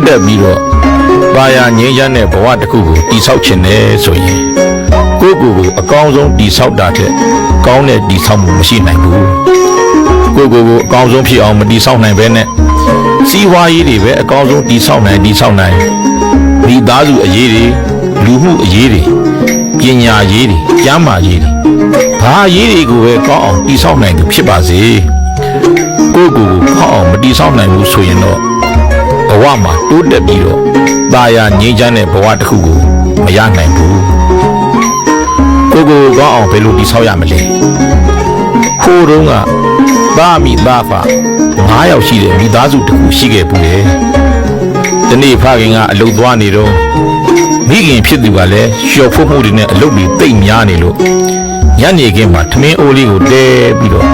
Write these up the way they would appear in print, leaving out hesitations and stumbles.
တက်ပြီးတော့ပါရငြိမ်းချမ်းတဲ့ဘဝတစ်ခုကိုတည်ဆောက်ခြင်းနဲ့ဆိုရင်ကိုယ့်ကိုယ်ကိုအကောင်းဆုံးတည်ဆောက်တာတဲ့ကောင်းတဲ့တည်ဆောက်မှုမရှိနိုင်ဘူးကိုယ့်ကိုယ်ကိုအကောင်းဆုံးဖြစ်အောင်မတည်ဆောက်နိုင်ဘဲနဲ့စီးပွားရေးတွေပဲအကောင်းဆုံးတည်ဆောက်နိုင်မိသားစုအရေးတွေလူမှုအရေးတွေပညာရေးတွေကျန်းမာရေးတွေဘာအရေးတွေကိုပဲကောင်းအောင်တည်ဆောက်နိုင်သူဖြစ်ပါစေကိုယ့်ကိုယ်ကိုကောင်းအောင်မတည်ဆောက်နိုင်ဘူးဆိုရင်တော့ဘဝမှာတိုးတက်ပြီးတော့သာယာငြိမ်းချမ်းတဲ့ဘဝတစ်ခုကိုမရနိုင်ဘူးကိုယ့်ကိုယ်ကောင်းအောင်ဘယ်လိုတည်ဆောက်ရမလဲခိုးတုံးကသားမိသားဖ9ယောက်ရှိတဲ့မိသားစုတစ်ခုရှိခဲ့ပူတယ်ဒီနေ့ဖခင်ကအလုပ်သွားနေတော့မိခင်ဖြစ်သူကလည်းရှော့ဖို့မှုတွေနဲ့အလုပ်တွေတိတ်များနေလို့ညနေခင်းမှာထမင်းအိုးလေးကိုတဲပြီးတော့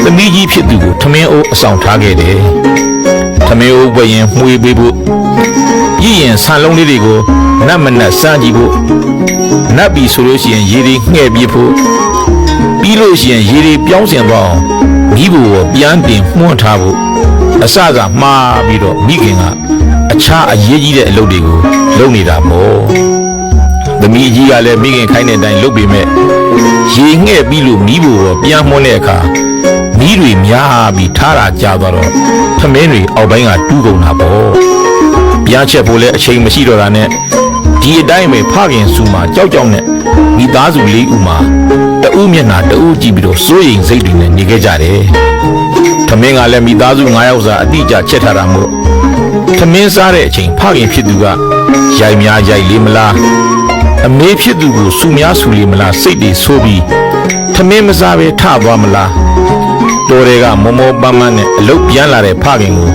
သမီးကြီးဖြစ်သူကိုထမင်းအိုးအဆောင်ထားခဲ့တယ်ထမင်းအိုးပွင့်ရင်မှုေးပေးဖို့ရည်ရင်ဆန်လုံးလေးတွေကိုနတ်မနက်စမ်းကြည့်ဖို့နတ်ပြီးဆိုလို့ရှိရင်ရေတွေငှဲ့ပြဖို့ပြီးလို့ရှိရင်ရေတွေပြောင်းစင်သွားအောင်မိဖို့ပြန်တင်မှွန်းထားဖို့အစကမှားပြီးတော့မိခင်ကအခြားအရေးကြီးတဲ့အလုပ်တွေကိုလုပ်နေတာပေါ့သမီးကြီးကလည်းမိခင်ခိုင်းတဲ့အတိုင်းလုပ်ပေမဲ့ရေငှဲ့ပြီးလို့မိဖို့ပြန်မှွန်းတဲ့အခါမိတွေများပြီးထားတာကြာသွားတော့သမင်းတွေအောက်ပိုင်းကတူးကုန်တာပေါ့ပြားချက်ဖို့လည်းအချိန်မရှိတော့တာနဲ့ဒီအတိုင်းပဲဖခင်စုမှာကြောက်ကြောက်နဲ့မိသားစု၄ဦးမှာတဦးမျက်နှာတဦးကြည့်ပြီးတော့စိုးရိမ်စိတ်တွေနဲ့နေခဲ့ကြတယ်သမင်းကလည်းမိသားစု9ယောက်စာအတိအကျချက်ထားတာမို့သမင်းစားတဲ့အချိန်ဖခင်ဖြစ်သူကရိုက်များရိုက်လေးမလားအမေဖြစ်သူကိုစုများစုလေးမလားစိတ်တွေဆိုးပြီးသမင်းမစားပဲထသွားမလားတော်တွေကမောမောပန်းပန်းနဲ့အလုတ်ပြန်လာတဲ့ဖခင်ကို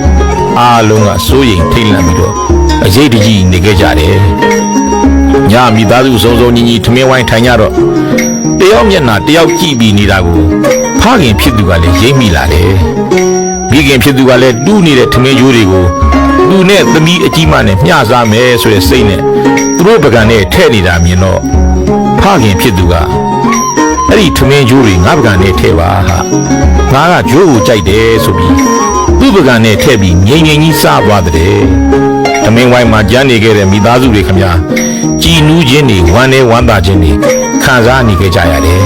အားလုံးကစိုးရိမ်ထိတ်လန့်ပြီးတော့အရေးတကြီးနေခဲ့ကြတယ်ညမိသားစုစုံစုံညီညီထမင်းဝိုင်းထိုင်ကြတော့တယောက်မျက်နှာတယောက်ကြည့်ပြီးနေတာကိုဖခင်ဖြစ်သူကလည်းရိပ်မိလာတယ်မိခင်ဖြစ်သူကလည်းတူးနေတဲ့ထမင်းကြိုးတွေကိုသူနဲ့သမီးအကြီးမနဲ့မျှစားမယ်ဆိုတဲ့စိတ်နဲ့သူတို့ပကံနဲ့ထဲ့နေတာမြင်တော့ဖခင်ဖြစ်သူကအဲ့ဒီထမင်းကြိုးတွေငါပကံနဲ့ထဲ့ပါဟာငါကကြိုးကိုကြိုက်တယ်ဆိုပြီးသူ့ပကံနဲ့ထဲ့ပြီးငိမ့်ငိမ့်ကြီးစားသွားတဲ့ထမင်းဝိုင်းမှာကြမ်းနေခဲ့တဲ့မိသားစုတွေခမညာကြည်နူးခြင်းတွေဝမ်းနဲ့ဝမ်းသာခြင်းတွေခံစားနေကြရတယ်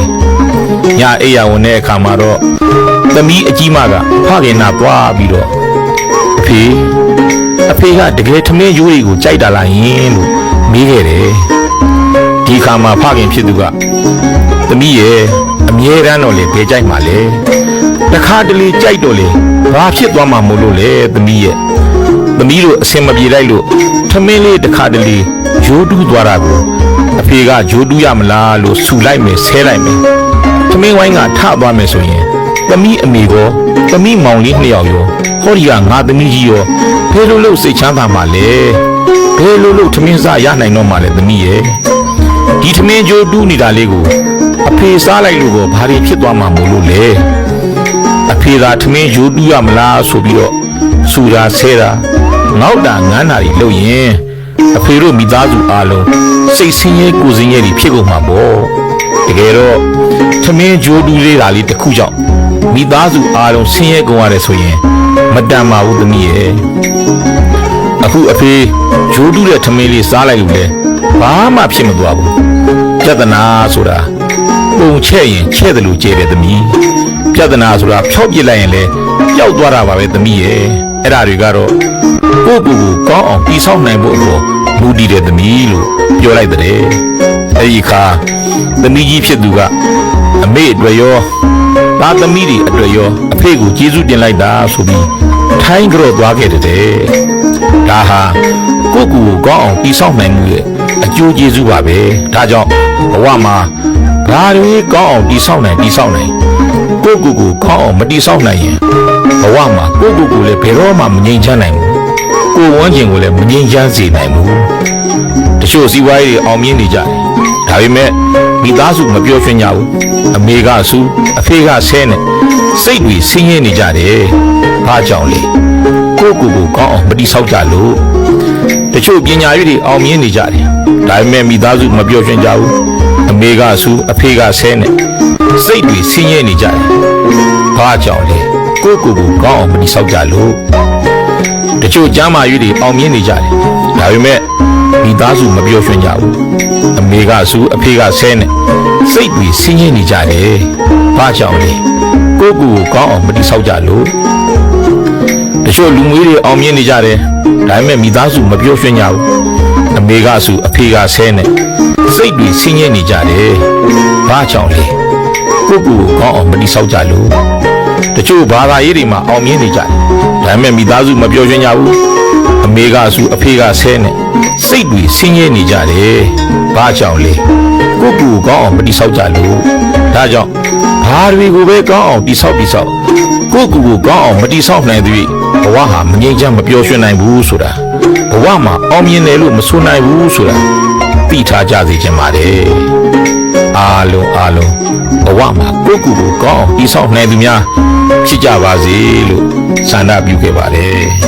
ညအိယာဝင်တဲ့အခါမှာတော့သမီးအကြီးမကဖခင်နာသွားပြီးတော့အဖေကတကယ်ထမင်းရိုးတွေကိုကြိုက်တာလားယင်လို့မေးခဲ့တယ်ဒီခါမှာဖခင်ဖြစ်သူကသမီးရဲ့အမြဲတမ်းတော့လေဘယ်ကြိုက်မှလဲတခါတလေကြိုက်တော့လေဘာဖြစ်သွားမှမို့လို့လဲသမီးရဲ့သမီးတို့အစင်မပြေလိုက်လို့ထမင်းလေးတခါတလေရိုးတူးသွားတာကိုအဖေကရိုးတူးရမလားလို့ဆူလိုက်မယ်ဆဲလိုက်မယ်ထမင်းဝိုင်းကထသွားမယ်ဆိုရင်သမီးအမေကောသမီးမောင်လေး2ယောက်ရောဟောဒီကငါသမီးကြီးရောဘယ်လိုလုပ်စိတ်ချမ်းသာမှလဲဘယ်လိုလုပ်ထမင်းစားရနိုင်တော့မှလဲသမီးရဲ့ဒီထမင်းကြိုးတူးနေတာလေးကိုအဖေစားလိုက်လို့ဘာတွေဖြစ်သွားမှမို့လို့လဲအဖေသာထမင်းကြိုးတူးရမလားဆိုပြီးတော့ဆူတာဆဲတာငေါ့တာငန်းတာတွေလုပ်ရင်အဖေတို့မိသားစုအားလုံးစိတ်ဆင်းရဲကိုယ်ဆင်းရဲတွေဖြစ်ကုန်မှာပေါ့တကယ်တော့ထမင်းကြိုးတူးလေးတာလေးတစ်ခုကြောင့်မိသားစုအားလုံးဆင်းရဲကုန်ရတယ်ဆိုရင်မတန်ပါဘူးသမီးရဲ့အခုအဖေဂျိုးတူးတဲ့ထမင်းလေးစားလိုက်လို့လေဘာမှဖြစ်မသွားဘူးပြဿနာဆိုတာပုံချဲ့ရင်ချဲ့တယ်လို့ကြဲတယ်သမီးပြဿနာဆိုတာဖြောက်ပြစ်လိုက်ရင်လေပျောက်သွားတာပါပဲသမီးရဲ့အဲ့ဒါတွေကတော့ကိုယ့်ကိုယ်ကိုကောင်းအောင်တည်ဆောက်နိုင်ဖို့အတွက်မူတည်တဲ့သမီးလို့ပြောလိုက်တဲ့အဲ့ဒီခါသမီးကြီးဖြစ်သူကအမေအတွက်ရောသားသမီးတွေအတွက်ရောအဖေကိုကျေးဇူးတင်လိုက်တာဆိုပြီးထိုင်းကြော့သွားခဲ့တဲ့ဒါဟာကိုယ့်ကိုယ်ကိုကောင်းအောင်တည်ဆောက်နိုင်မှုရဲ့အကျိုးကျေးဇူးပါပဲဒါကြောင့်ဘဝမှာဘာတွေကောင်းအောင်တည်ဆောက်နိုင်ကိုယ့်ကိုယ်ကိုကောင်းအောင်မတည်ဆောက်နိုင်ရင်ဘဝမှာကိုယ့်ကိုယ်ကိုလည်းဘယ်တော့မှမငြိမ်ချမ်းနိုင်ဘူးကိုယ်ဝန်းကျင်ကိုလည်းမငြိမ်ချမ်းစေနိုင်ဘူးတချို့စီးပွားရေးတွေအောင်မြင်နေကြတယ်ဒါပေမဲ့မိသားစုမပြောချင်ကြဘူးအမေကဆူအဖေကဆဲနဲ့စိတ်တွေဆင်းရဲနေကြတယ်ဘာကြောင့်လဲကိုယ့်ကိုယ်ကိုကောင်းအောင်မတည်ဆောက်ကြလို့တချို့ပညာရေးတွေအောင်မြင်နေကြတယ်ဒါပေမဲ့မိသားစုမပြောချင်ကြဘူးအမေကဆူအဖေကဆဲနဲ့စိတ်တွေဆင်းရဲနေကြတယ်ဘာကြောင့်လဲကိုယ့်ကိုယ်ကိုကောင်းအောင်မတည်ဆောက်ကြလို့တ ချို့ကျမ်းမာရေးတွေအောင်မြင်နေကြတယ်ဒါပေမဲ့မိသားစုမပြောရွှင်ကြဘူးအမေကဆူအဖေကဆဲနဲ့စိတ်တွေဆင်းရဲနေကြတယ်ဘာကြောင့်လဲကိုယ့်ကိုယ်ကိုကောင်းအောင်မတိဆောက်ကြလို့တချို့လူမျိုးတွေအောင်မြင်နေကြတယ်ဒါပေမဲ့မိသားစုမပြောရွှင်ကြဘူးအမေကဆူအဖေကဆဲနဲ့စိတ်တွေဆင်းရဲနေကြတယ်ဘာကြောင့်လဲကိုယ့်ကိုယ်ကိုကောင်းအောင်မတိဆောက်ကြလို့တချို့ဘာသာရေးတွေမှာအောင်မြင်နေကြတယ်ဒါပေမဲ့မိသားစုမပြောရွှင်ကြဘူးအမေကဆူအဖေကဆဲနဲ့စိတ်တွေဆင်းရဲနေကြတယ်ဘာကြောင့်လဲကိုယ့်ကိုယ်ကိုကောင်းအောင်မတိဆောက်ကြလို့ဒါကြောင့်ဘာတွေကိုပဲကောင်းအောင်တိဆောက်ကိုယ့်ကိုယ်ကိုကောင်းအောင်မတိဆောက်နိုင်သေးဘဝဟာမငြိမ်းချမ်းမပျော်ရွှင်နိုင်ဘူးဆိုတာဘဝမှာအောင်မြင်တယ်လို့မဆိုနိုင်ဘူးဆိုတာသိထားကြစေချင်ပါတယ်အားလုံးဘဝမှာကိုယ့်ကိုယ်ကိုကောင်းအောင်တိဆောက်နိုင်သူများဖြစ်ကြပါစေလို့ဆန္ဒပြုခဲ့ပါတယ်